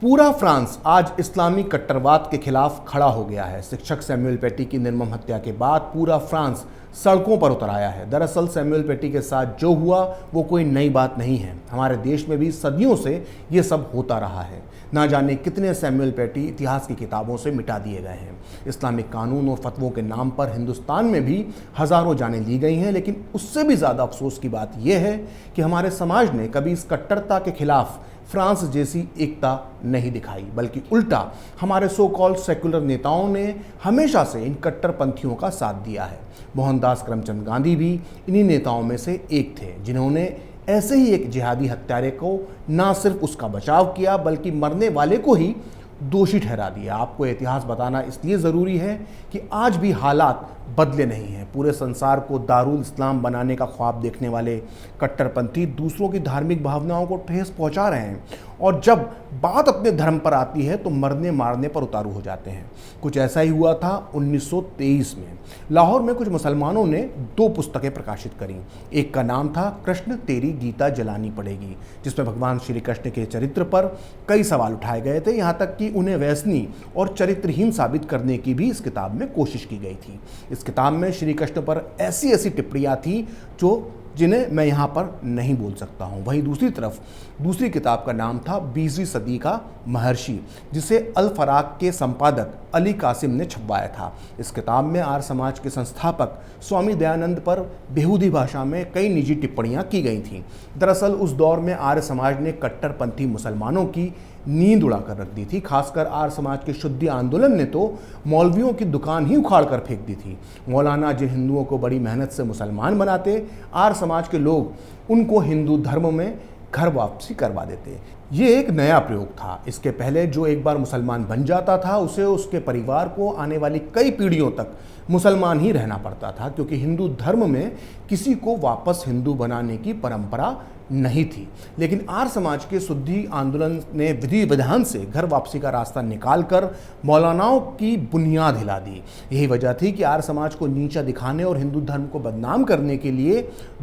पूरा फ्रांस आज इस्लामी कट्टरवाद के खिलाफ खड़ा हो गया है। शिक्षक सैमुअल पैटी की निर्मम हत्या के बाद पूरा फ्रांस सड़कों पर उतर आया है। दरअसल सैमुअल पैटी के साथ जो हुआ वो कोई नई बात नहीं है। हमारे देश में भी सदियों से ये सब होता रहा है। ना जाने कितने सैमुअल पैटी इतिहास की किताबों से मिटा दिए गए हैं। इस्लामिक कानून और फतवों के नाम पर हिंदुस्तान में भी हज़ारों जानें ली गई हैं, लेकिन उससे भी ज़्यादा अफसोस की बात यह है कि हमारे समाज ने कभी इस कट्टरता के खिलाफ फ्रांस जैसी एकता नहीं दिखाई, बल्कि उल्टा हमारे सो कॉल्ड सेक्युलर नेताओं ने हमेशा से इन कट्टरपंथियों का साथ दिया है। मोहनदास करमचंद गांधी भी इन्हीं नेताओं में से एक थे, जिन्होंने ऐसे ही एक जिहादी हत्यारे को ना सिर्फ उसका बचाव किया बल्कि मरने वाले को ही दोषी ठहरा दिया। आपको इतिहास बताना इसलिए ज़रूरी है कि आज भी हालात बदले नहीं हैं। पूरे संसार को दारुल इस्लाम बनाने का ख्वाब देखने वाले कट्टरपंथी दूसरों की धार्मिक भावनाओं को ठेस पहुंचा रहे हैं, और जब बात अपने धर्म पर आती है तो मरने मारने पर उतारू हो जाते हैं। कुछ ऐसा ही हुआ था 1923 में। लाहौर में कुछ मुसलमानों ने 2 पुस्तकें प्रकाशित करीं। एक का नाम था कृष्ण तेरी गीता जलानी पड़ेगी, जिसमें भगवान श्री कृष्ण के चरित्र पर कई सवाल उठाए गए थे, यहाँ तक कि उन्हें वैसनी और चरित्रहीन साबित करने की भी इस किताब में कोशिश की गई थी। इस किताब में श्री कृष्ण पर ऐसी ऐसी टिप्पणियाँ थी जिन्हें मैं यहाँ पर नहीं बोल सकता हूँ। वहीं दूसरी तरफ दूसरी किताब का नाम था 20वीं सदी का महर्षि, जिसे अल फराक के संपादक अली कासिम ने छपवाया था। इस किताब में आर्य समाज के संस्थापक स्वामी दयानंद पर बेहूदी भाषा में कई निजी टिप्पणियाँ की गई थीं। दरअसल उस दौर में आर्य समाज ने कट्टरपंथी मुसलमानों की नींद उड़ाकर रख दी थी। खासकर आर्य समाज के शुद्धि आंदोलन ने तो मौलवियों की दुकान ही उखाड़ कर फेंक दी थी। मौलाना जिन हिंदुओं को बड़ी मेहनत से मुसलमान बनाते, आर्य समाज के लोग उनको हिंदू धर्म में घर वापसी करवा देते। ये एक नया प्रयोग था। इसके पहले जो एक बार मुसलमान बन जाता था उसे उसके परिवार को आने वाली कई पीढ़ियों तक मुसलमान ही रहना पड़ता था, क्योंकि हिंदू धर्म में किसी को वापस हिंदू बनाने की परंपरा नहीं थी। लेकिन आर्य समाज के शुद्धि आंदोलन ने विधि विधान से घर वापसी का रास्ता निकालकर मौलानाओं की बुनियाद हिला दी। यही वजह थी कि आर्य समाज को नीचा दिखाने और हिंदू धर्म को बदनाम करने के लिए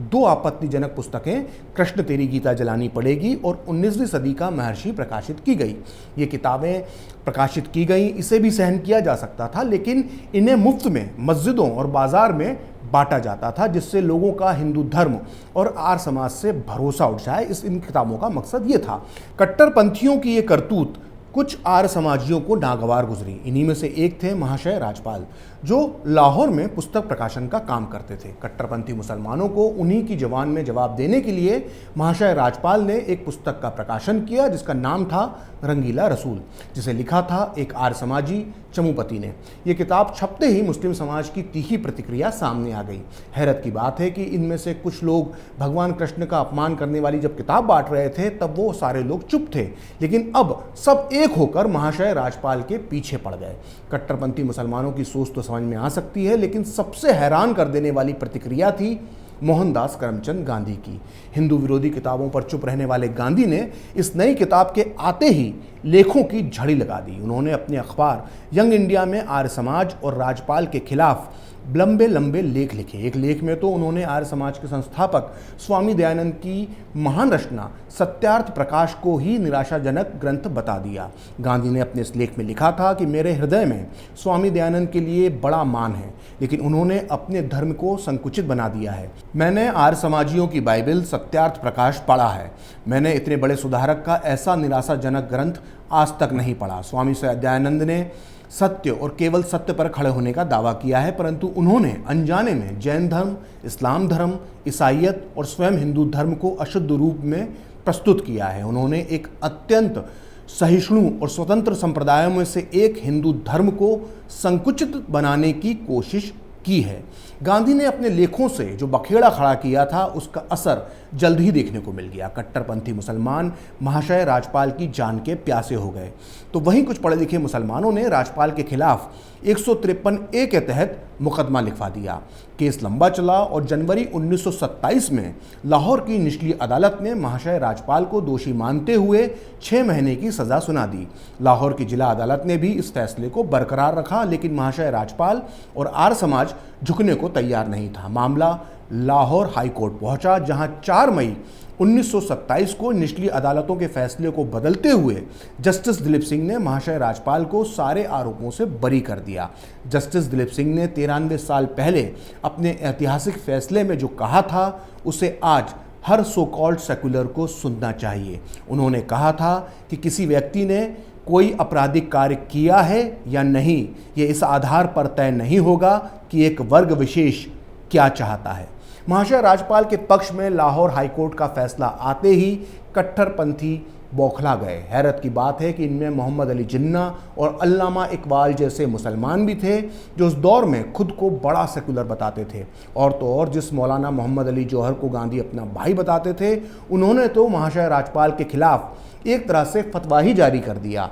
2 आपत्तिजनक पुस्तकें कृष्ण तेरी गीता जलानी पड़ेगी और 19वीं सदी का महर्षि प्रकाशित की गई। ये किताबें प्रकाशित की गई, इसे भी सहन किया जा सकता था, लेकिन इन्हें मुफ्त में मस्जिदों और बाजार में बांटा जाता था, जिससे लोगों का हिंदू धर्म और आर्य समाज से भरोसा उठ जाए। इन किताबों का मकसद ये था। कट्टरपंथियों की ये करतूत कुछ आर्य समाजियों को नागवार गुजरी। इन्हीं में से एक थे महाशय राजपाल, जो लाहौर में पुस्तक प्रकाशन का काम करते थे। कट्टरपंथी मुसलमानों को उन्हीं की जबान में जवाब देने के लिए महाशय राजपाल ने एक पुस्तक का प्रकाशन किया, जिसका नाम था रंगीला रसूल, जिसे लिखा था एक आर्य समाजी चमुपति ने। यह किताब छपते ही मुस्लिम समाज की तीखी प्रतिक्रिया सामने आ गई। हैरत की बात है कि इनमें से कुछ लोग भगवान कृष्ण का अपमान करने वाली जब किताब बांट रहे थे तब वो सारे लोग चुप थे, लेकिन अब सब एक होकर महाशय राजपाल के पीछे पड़ गए। कट्टरपंथी मुसलमानों की सोच तो समझ में आ सकती है, लेकिन सबसे हैरान कर देने वाली प्रतिक्रिया थी मोहनदास करमचंद गांधी की। हिंदू विरोधी किताबों पर चुप रहने वाले गांधी ने इस नई किताब के आते ही लेखों की झड़ी लगा दी। उन्होंने अपने अखबार यंग इंडिया में आर्य समाज और राजपाल के खिलाफ लंबे लंबे लेख लिखे। एक लेख में तो उन्होंने आर्य समाज के संस्थापक स्वामी दयानंद की महान रचना सत्यार्थ प्रकाश को ही निराशाजनक ग्रंथ बता दिया। गांधी ने अपने इस लेख में लिखा था कि मेरे हृदय में स्वामी दयानंद के लिए बड़ा मान है, लेकिन उन्होंने अपने धर्म को संकुचित बना दिया है। मैंने आर्य समाजियों की बाइबल सत्यार्थ प्रकाश पढ़ा है। मैंने इतने बड़े सुधारक का ऐसा निराशाजनक ग्रंथ आज तक नहीं पढ़ा। स्वामी दयानंद ने सत्य और केवल सत्य पर खड़े होने का दावा किया है, परंतु उन्होंने अनजाने में जैन धर्म, इस्लाम धर्म, ईसाईयत और स्वयं हिंदू धर्म को अशुद्ध रूप में प्रस्तुत किया है। उन्होंने एक अत्यंत सहिष्णु और स्वतंत्र संप्रदायों में से एक हिंदू धर्म को संकुचित बनाने की कोशिश की है। गांधी ने अपने लेखों से जो बखेड़ा खड़ा किया था उसका असर जल्द ही देखने को मिल गया। कट्टरपंथी मुसलमान महाशय राजपाल की जान के प्यासे हो गए, तो वहीं कुछ पढ़े लिखे मुसलमानों ने राजपाल के खिलाफ 153A के तहत मुकदमा लिखवा दिया। केस लंबा चला और जनवरी 1927 में लाहौर की निचली अदालत ने महाशय राजपाल को दोषी मानते हुए 6 महीने की सज़ा सुना दी। लाहौर की जिला अदालत ने भी इस फैसले को बरकरार रखा, लेकिन महाशय राजपाल और आर्य समाज झुकने को तैयार नहीं था। मामला लाहौर हाई कोर्ट पहुंचा, जहां 4 मई 1927 को निचली अदालतों के फैसले को बदलते हुए जस्टिस दिलीप सिंह ने महाशय राजपाल को सारे आरोपों से बरी कर दिया। जस्टिस दिलीप सिंह ने 93 साल पहले अपने ऐतिहासिक फैसले में जो कहा था उसे आज हर सो कॉल्ड सेक्युलर को सुनना चाहिए। उन्होंने कहा था कि किसी व्यक्ति ने कोई आपराधिक कार्य किया है या नहीं, ये इस आधार पर तय नहीं होगा कि एक वर्ग विशेष क्या चाहता है। महाशय राजपाल के पक्ष में लाहौर हाईकोर्ट का फैसला आते ही कट्टरपंथी बौखला गए। हैरत की बात है कि इनमें मोहम्मद अली जिन्ना और अल्लामा इकबाल जैसे मुसलमान भी थे जो उस दौर में खुद को बड़ा सेकुलर बताते थे। और तो और जिस मौलाना मोहम्मद अली जौहर को गांधी अपना भाई बताते थे, उन्होंने तो महाशय राजपाल के खिलाफ एक तरह से फतवा ही जारी कर दिया।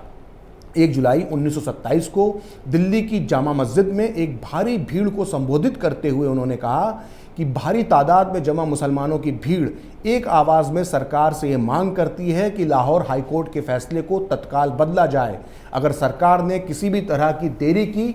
1 जुलाई 1927 को दिल्ली की जामा मस्जिद में एक भारी भीड़ को संबोधित करते हुए उन्होंने कहा कि भारी तादाद में जमा मुसलमानों की भीड़ एक आवाज़ में सरकार से ये मांग करती है कि लाहौर हाईकोर्ट के फैसले को तत्काल बदला जाए। अगर सरकार ने किसी भी तरह की देरी की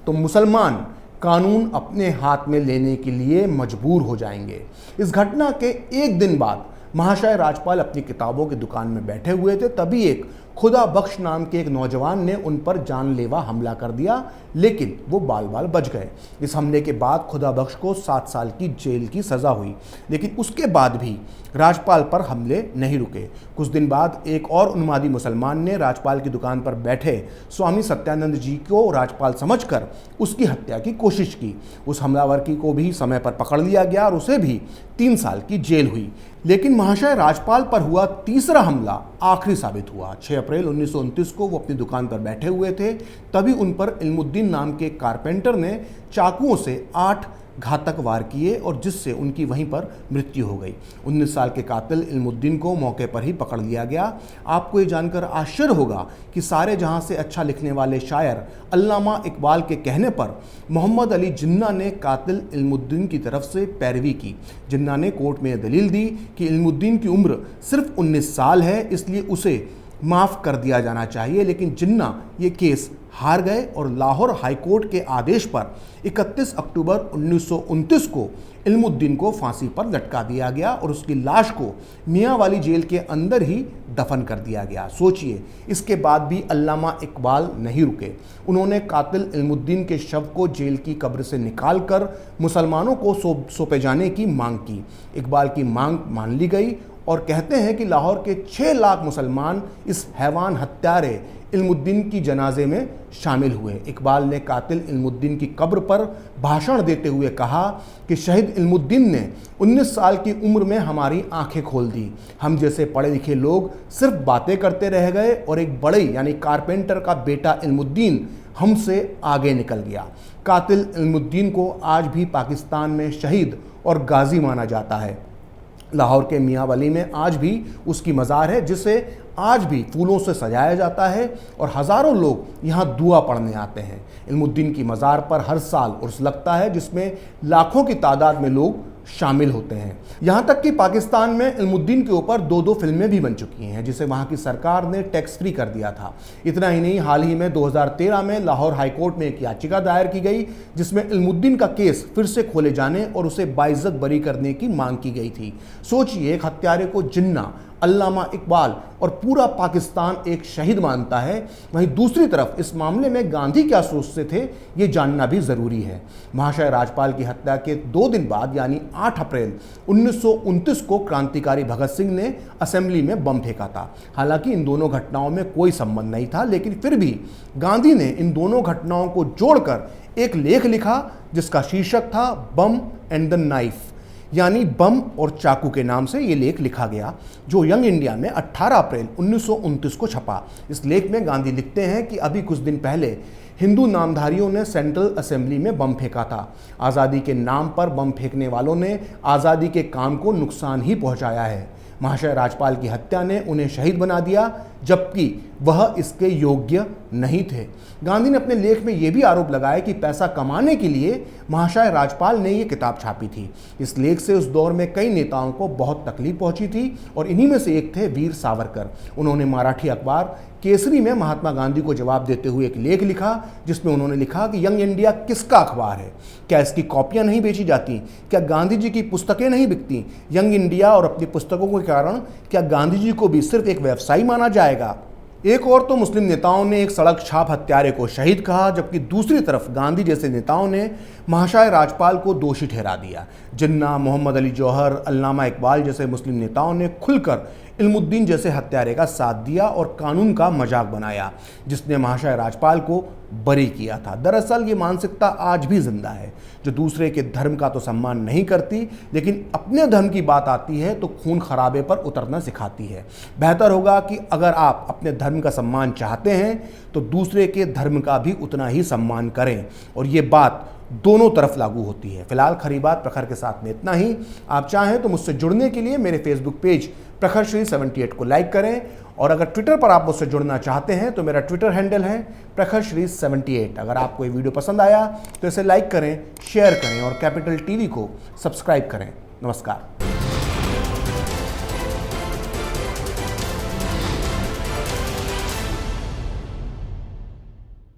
तो मुसलमान कानून अपने हाथ में लेने के लिए मजबूर हो जाएंगे। इस घटना के एक दिन बाद महाशय राजपाल अपनी किताबों की दुकान में बैठे हुए थे, तभी एक खुदा बख्श नाम के एक नौजवान ने उन पर जानलेवा हमला कर दिया, लेकिन वो बाल बाल बच गए। इस हमले के बाद खुदा बख्श को 7 साल की जेल की सज़ा हुई, लेकिन उसके बाद भी राजपाल पर हमले नहीं रुके। कुछ दिन बाद एक और उन्मादी मुसलमान ने राजपाल की दुकान पर बैठे स्वामी सत्यानंद जी को राजपाल समझकर उसकी हत्या की कोशिश की। उस हमलावर की को भी समय पर पकड़ लिया गया और उसे भी 3 साल की जेल हुई। लेकिन महाशय राजपाल पर हुआ तीसरा हमला आखिरी साबित हुआ। 6 अप्रैल 1929 को वो अपनी दुकान पर बैठे हुए थे, तभी उन पर इल्मुद्दीन नाम के कारपेंटर ने चाकुओं से 8 घातक वार किए और जिससे उनकी वहीं पर मृत्यु हो गई। 19 साल के कातिल इल्मुद्दीन को मौके पर ही पकड़ लिया गया। आपको ये जानकर आश्चर्य होगा कि सारे जहां से अच्छा लिखने वाले शायर अल्लामा इकबाल के कहने पर मोहम्मद अली जिन्ना ने कातिल इल्मुद्दीन की तरफ से पैरवी की। जिन्ना ने कोर्ट में दलील दी कि इल्मुद्दीन की उम्र सिर्फ 19 साल है, इसलिए उसे माफ़ कर दिया जाना चाहिए। लेकिन जिन्ना ये केस हार गए और लाहौर हाईकोर्ट के आदेश पर 31 अक्टूबर 1929 को इल्मुद्दीन को फांसी पर लटका दिया गया और उसकी लाश को मियाँ वाली जेल के अंदर ही दफन कर दिया गया। सोचिए, इसके बाद भी अल्लामा इकबाल नहीं रुके। उन्होंने कातिल इल्मुद्दीन के शव को जेल की कब्र से निकालकर मुसलमानों को सौंपे जाने की मांग की। इकबाल की मांग मान ली गई और कहते हैं कि लाहौर के 6 लाख मुसलमान इस हैवान हत्यारे इल्मुद्दीन की जनाजे में शामिल हुए। इकबाल ने कातिल इल्मुद्दीन की कब्र पर भाषण देते हुए कहा कि शहीद इल्मुद्दीन ने 19 साल की उम्र में हमारी आंखें खोल दी। हम जैसे पढ़े लिखे लोग सिर्फ बातें करते रह गए और एक बड़े यानी कारपेंटर का बेटा इल्मुद्दीन हमसे आगे निकल गया। कातिल इल्मुद्दीन को आज भी पाकिस्तान में शहीद और गाजी माना जाता है। लाहौर के मियाँ वाली में आज भी उसकी मज़ार है, जिसे आज भी फूलों से सजाया जाता है और हज़ारों लोग यहाँ दुआ पढ़ने आते हैं। इल्मुद्दीन की मज़ार पर हर साल उर्स लगता है, जिसमें लाखों की तादाद में लोग शामिल होते हैं। यहाँ तक कि पाकिस्तान में इल्मुद्दीन के ऊपर 2 फिल्में भी बन चुकी हैं, जिसे वहाँ की सरकार ने टैक्स फ्री कर दिया था। इतना ही नहीं, हाल ही में 2013 में लाहौर हाईकोर्ट में एक याचिका दायर की गई, जिसमें इल्मुद्दीन का केस फिर से खोले जाने और उसे बाइज्जत बरी करने की मांग की गई थी। सोचिए, एक हत्यारे को जिन्ना, अल्लामा इकबाल और पूरा पाकिस्तान एक शहीद मानता है, वहीं दूसरी तरफ इस मामले में गांधी क्या सोचते थे ये जानना भी ज़रूरी है। महाशय राजपाल की हत्या के 2 दिन बाद यानी 8 अप्रैल 1929 को क्रांतिकारी भगत सिंह ने असेंबली में बम फेंका था। हालांकि इन दोनों घटनाओं में कोई संबंध नहीं था, लेकिन फिर भी गांधी ने इन दोनों घटनाओं को जोड़कर एक लेख लिखा जिसका शीर्षक था बम एंड द नाइफ, यानी बम और चाकू के नाम से ये लेख लिखा गया, जो यंग इंडिया में 18 अप्रैल 1929 को छपा। इस लेख में गांधी लिखते हैं कि अभी कुछ दिन पहले हिंदू नामधारियों ने सेंट्रल असेंबली में बम फेंका था। आज़ादी के नाम पर बम फेंकने वालों ने आज़ादी के काम को नुकसान ही पहुंचाया है। महाशय राजपाल की हत्या ने उन्हें शहीद बना दिया, जबकि वह इसके योग्य नहीं थे। गांधी ने अपने लेख में यह भी आरोप लगाया कि पैसा कमाने के लिए महाशय राजपाल ने यह किताब छापी थी। इस लेख से उस दौर में कई नेताओं को बहुत तकलीफ पहुंची थी और इन्हीं में से एक थे वीर सावरकर। उन्होंने मराठी अखबार केसरी में महात्मा गांधी को जवाब देते हुए एक लेख लिखा, जिसमें उन्होंने लिखा कि यंग इंडिया किसका अखबार है? क्या इसकी कॉपियां नहीं बेची जाती? क्या गांधी जी की पुस्तकें नहीं बिकती? यंग इंडिया और अपनी पुस्तकों के कारण क्या गांधी जी को भी सिर्फ एक व्यवसायी माना जाएगा? एक और तो मुस्लिम नेताओं ने एक सड़क छाप हत्यारे को शहीद कहा, जबकि दूसरी तरफ गांधी जैसे नेताओं ने महाशय राजपाल को दोषी ठहरा दिया। जिन्ना, मोहम्मद अली जौहर, अल्लामा इकबाल जैसे मुस्लिम नेताओं ने खुलकर इल्मुद्दीन जैसे हत्यारे का साथ दिया और कानून का मजाक बनाया, जिसने महाशय राजपाल को बरी किया था। दरअसल ये मानसिकता आज भी जिंदा है, जो दूसरे के धर्म का तो सम्मान नहीं करती, लेकिन अपने धर्म की बात आती है तो खून खराबे पर उतरना सिखाती है। बेहतर होगा कि अगर आप अपने धर्म का सम्मान चाहते हैं तो दूसरे के धर्म का भी उतना ही सम्मान करें, और ये बात दोनों तरफ लागू होती है। फिलहाल खरी बात प्रखर के साथ में इतना ही। आप चाहें तो मुझसे जुड़ने के लिए मेरे फेसबुक पेज प्रखर श्री 78 को लाइक करें, और अगर ट्विटर पर आप मुझसे जुड़ना चाहते हैं तो मेरा ट्विटर हैंडल है प्रखर श्री 78। अगर आपको ये वीडियो पसंद आया तो इसे लाइक करें, शेयर करें और कैपिटल टीवी को सब्सक्राइब करें। नमस्कार।